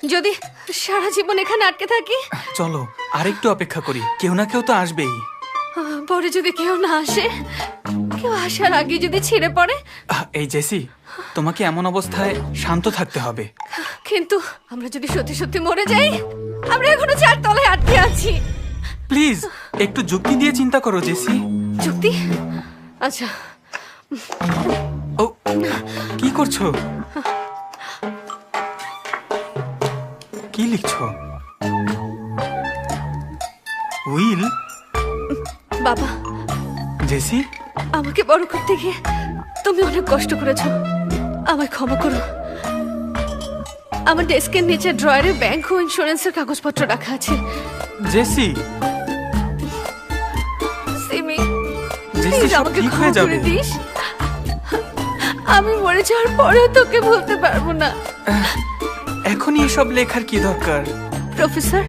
যদি সারা জীবন এখানে আটকে থাকি? চলো আরেকটু অপেক্ষা করি, কেউ না কেউ তো আসবেই। পরে যদি কেউ না আসে, কেউ আসার আগে যদি ছিঁড়ে পড়ে? এই জেসি, তোমাকে এমন অবস্থায় শান্ত থাকতে হবে। কিন্তু আমরা যদি সত্যি সত্যি মরে যাই? আমরা এখনো 4 তলায় আটকে আছি। প্লিজ একটু যুক্তি দিয়ে চিন্তা করো জেসি। যুক্তি? আচ্ছা, ও কি করছো? কি লিখছো? উইল? বাবা, জেসি, আমাকে বড় করতে গিয়ে তুমি অনেক কষ্ট করেছো, আমায় ক্ষমা করো। আমার ডেস্কের নিচে ড্রয়ারে ব্যাংক ও ইন্স্যুরেন্সের কাগজপত্র রাখা আছে। জেসি, সিমি, জেসি প্লিজ সব আমাকে ঠিক ক্ষমা হয়ে যাবে। করে দিস। আমি মরে যাওয়ার পরেও তোকে ভুলতে পারবো না। এখনই এসব লেখার কি দরকার? প্রফেসর,